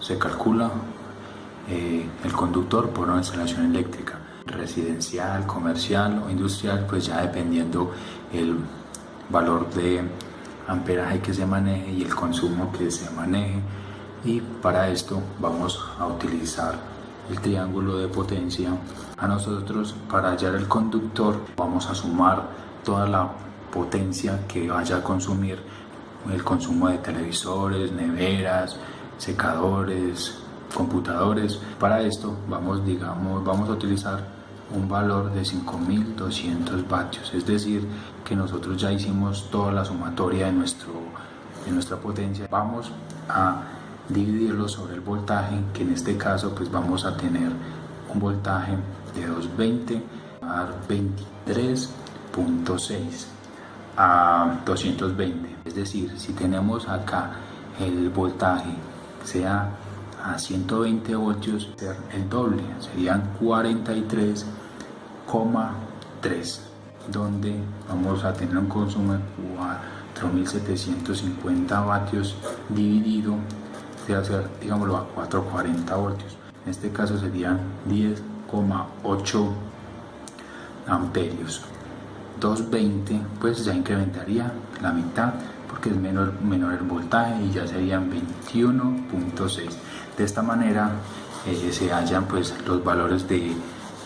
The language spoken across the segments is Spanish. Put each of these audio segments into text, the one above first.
se calcula el conductor por una instalación eléctrica, residencial, comercial o industrial, pues ya dependiendo el valor de amperaje que se maneje y el consumo que se maneje. Y para esto vamos a utilizar el triángulo de potencia. A nosotros, para hallar el conductor, vamos a sumar toda la potencia que vaya a consumir el consumo de televisores, neveras, secadores, computadores. Para esto vamos a utilizar un valor de 5200 vatios, es decir, que nosotros ya hicimos toda la sumatoria de nuestra potencia. Vamos a dividirlo sobre el voltaje, que en este caso pues vamos a tener un voltaje de 220 a dar 23.6 a 220, es decir, si tenemos acá el voltaje sea a 120 voltios, el doble serían 43,3, donde vamos a tener un consumo de 4750 vatios dividido, de hacer, digámoslo, a 440 voltios. En este caso serían 10,8 amperios. 220 pues ya incrementaría la mitad porque es menor el voltaje y ya serían 21.6. De esta manera se hallan pues los valores de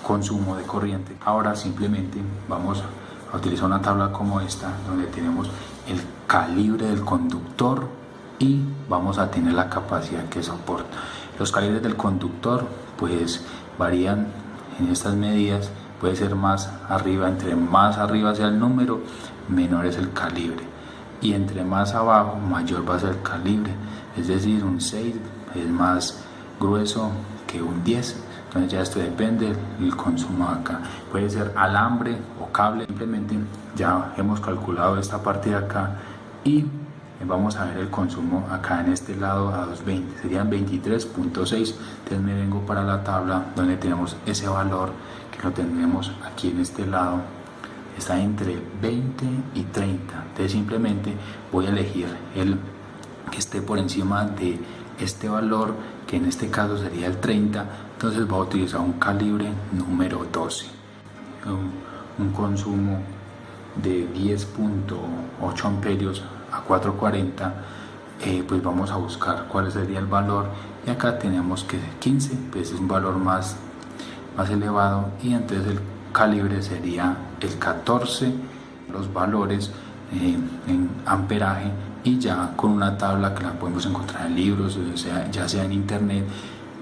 consumo de corriente. Ahora simplemente vamos a utilizar una tabla como esta, donde tenemos el calibre del conductor y vamos a tener la capacidad que soporta. Los calibres del conductor pues varían en estas medidas, puede ser más arriba, entre más arriba sea el número, menor es el calibre, y entre más abajo, mayor va a ser el calibre, es decir, un 6 es más grueso que un 10. Entonces ya esto depende del consumo acá. Puede ser alambre o cable. Simplemente ya hemos calculado esta parte de acá y vamos a ver el consumo acá en este lado a 220. Serían 23.6. Entonces me vengo para la tabla donde tenemos ese valor que lo tendremos aquí en este lado. Está entre 20 y 30. Entonces simplemente voy a elegir el que esté por encima de este valor, que en este caso sería el 30. Entonces voy a utilizar un calibre número 12, un consumo de 10.8 amperios a 440. Pues vamos a buscar cuál sería el valor, y acá tenemos que 15, pues es un valor más elevado, y entonces el calibre sería el 14, los valores en amperaje, y ya con una tabla que la podemos encontrar en libros, ya sea en internet,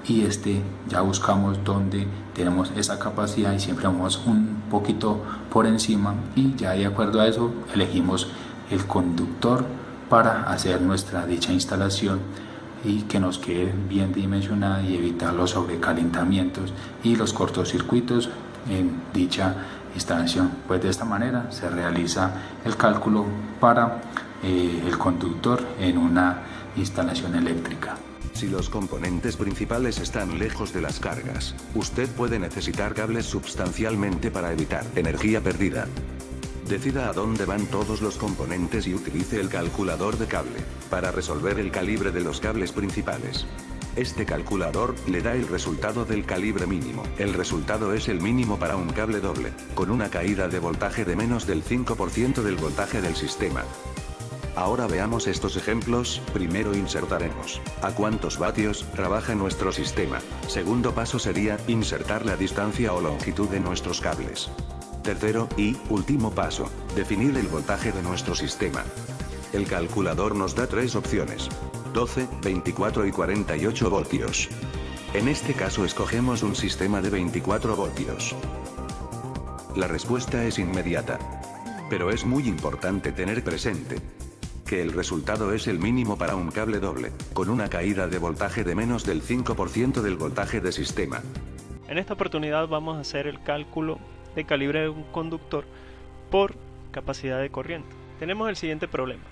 y ya buscamos donde tenemos esa capacidad y siempre vamos un poquito por encima, y ya de acuerdo a eso elegimos el conductor para hacer nuestra dicha instalación y que nos quede bien dimensionada y evitar los sobrecalentamientos y los cortocircuitos en dicha instalación. Pues de esta manera se realiza el cálculo para el conductor en una instalación eléctrica. Si los componentes principales están lejos de las cargas, usted puede necesitar cables sustancialmente para evitar energía perdida. Decida a dónde van todos los componentes y utilice el calculador de cable para resolver el calibre de los cables principales. Este calculador le da el resultado del calibre mínimo. El resultado es el mínimo para un cable doble, con una caída de voltaje de menos del 5% del voltaje del sistema. Ahora veamos estos ejemplos. Primero insertaremos a cuántos vatios trabaja nuestro sistema. Segundo paso sería insertar la distancia o longitud de nuestros cables. Tercero y último paso, definir el voltaje de nuestro sistema. El calculador nos da tres opciones: 12, 24 y 48 voltios. En este caso escogemos un sistema de 24 voltios. La respuesta es inmediata. Pero es muy importante tener presente que el resultado es el mínimo para un cable doble, con una caída de voltaje de menos del 5% del voltaje de sistema. En esta oportunidad vamos a hacer el cálculo de calibre de un conductor por capacidad de corriente. Tenemos el siguiente problema: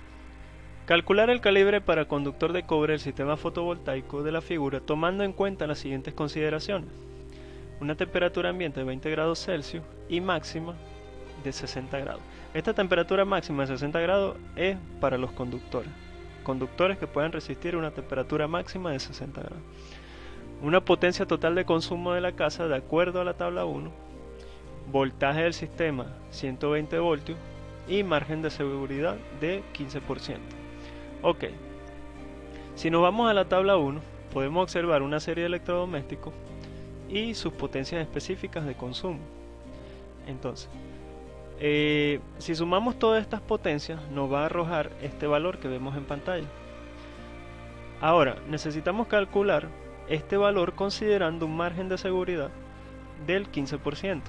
calcular el calibre para conductor de cobre del sistema fotovoltaico de la figura, tomando en cuenta las siguientes consideraciones: una temperatura ambiente de 20 grados Celsius y máxima de 60 grados. Esta temperatura máxima de 60 grados es para los conductores. conductores que puedan resistir una temperatura máxima de 60 grados. Una potencia total de consumo de la casa de acuerdo a la tabla 1. Voltaje del sistema 120 voltios y margen de seguridad de 15%. Ok, si nos vamos a la tabla 1, podemos observar una serie de electrodomésticos y sus potencias específicas de consumo. Entonces, si sumamos todas estas potencias, nos va a arrojar este valor que vemos en pantalla. Ahora, necesitamos calcular este valor considerando un margen de seguridad del 15%.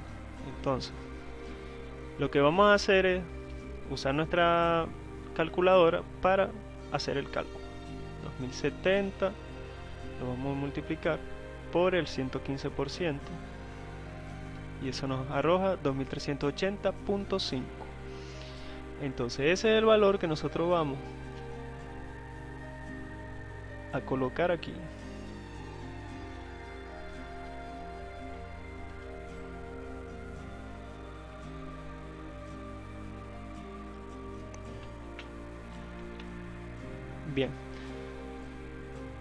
Entonces, lo que vamos a hacer es usar nuestra calculadora para hacer el cálculo. 2070 lo vamos a multiplicar por el 115% y eso nos arroja 2380.5. entonces ese es el valor que nosotros vamos a colocar aquí. Bien,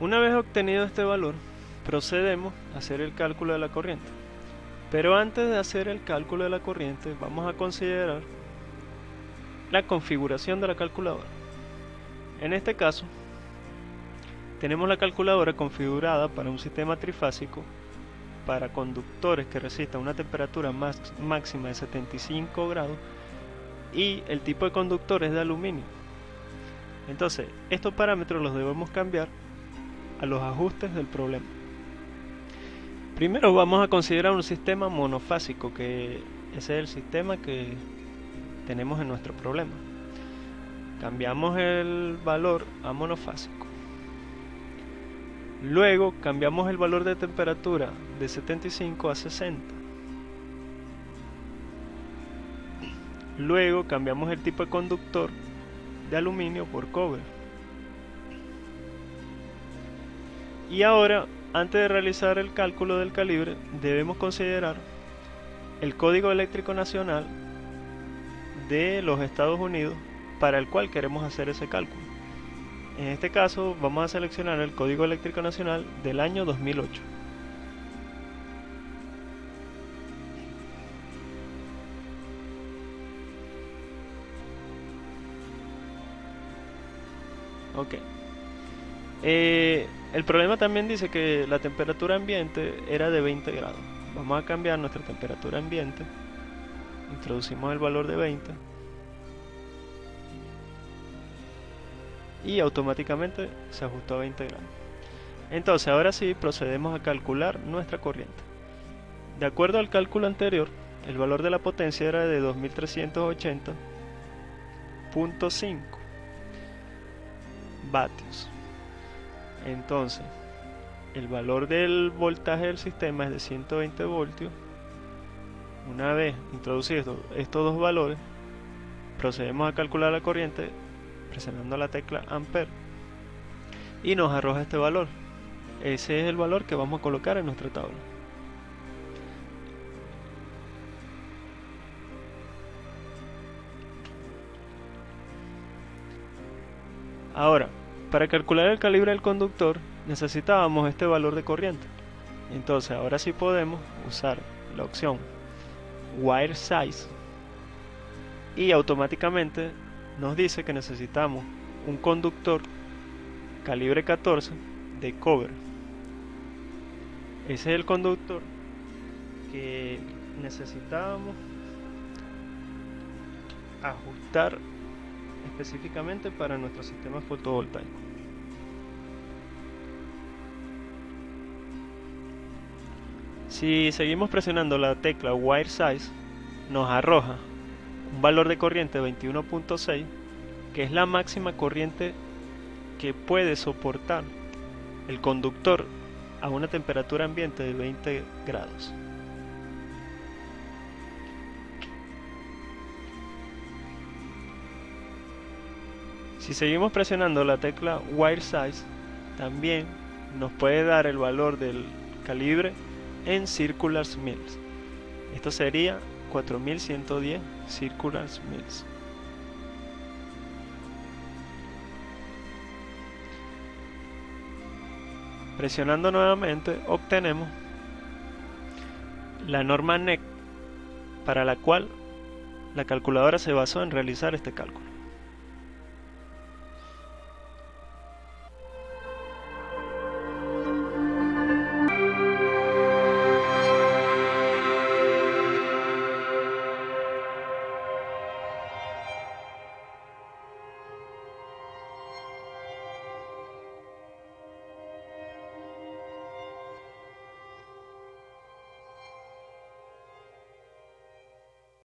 una vez obtenido este valor, procedemos a hacer el cálculo de la corriente. Pero antes de hacer el cálculo de la corriente, vamos a considerar la configuración de la calculadora. En este caso, tenemos la calculadora configurada para un sistema trifásico para conductores que resistan una temperatura máxima de 75 grados y el tipo de conductor es de aluminio. Entonces, estos parámetros los debemos cambiar a los ajustes del problema. Primero vamos a considerar un sistema monofásico, que ese es el sistema que tenemos en nuestro problema. Cambiamos el valor a monofásico. Luego cambiamos el valor de temperatura de 75 a 60. Luego cambiamos el tipo de conductor de aluminio por cobre. Y ahora, antes de realizar el cálculo del calibre, debemos considerar el Código Eléctrico Nacional de los Estados Unidos para el cual queremos hacer ese cálculo. En este caso vamos a seleccionar el Código Eléctrico Nacional del año 2008. Ok. El problema también dice que la temperatura ambiente era de 20 grados. Vamos a cambiar nuestra temperatura ambiente. Introducimos el valor de 20. Y automáticamente se ajustó a 20 grados. Entonces ahora sí procedemos a calcular nuestra corriente. De acuerdo al cálculo anterior, el valor de la potencia era de 2380.5 vatios. Entonces, el valor del voltaje del sistema es de 120 voltios. Una vez introducidos estos dos valores, procedemos a calcular la corriente presionando la tecla Ampere y nos arroja este valor. Ese es el valor que vamos a colocar en nuestra tabla. Ahora, para calcular el calibre del conductor necesitábamos este valor de corriente. Entonces ahora sí podemos usar la opción Wire Size y automáticamente nos dice que necesitamos un conductor calibre 14 de cobre. Ese es el conductor que necesitábamos ajustar específicamente para nuestro sistema fotovoltaico. Si seguimos presionando la tecla Wire Size, nos arroja un valor de corriente de 21.6, que es la máxima corriente que puede soportar el conductor a una temperatura ambiente de 20 grados. Si seguimos presionando la tecla Wire Size, también nos puede dar el valor del calibre en circular mils. Esto sería 4110 circular mils. Presionando nuevamente obtenemos la norma NEC para la cual la calculadora se basó en realizar este cálculo.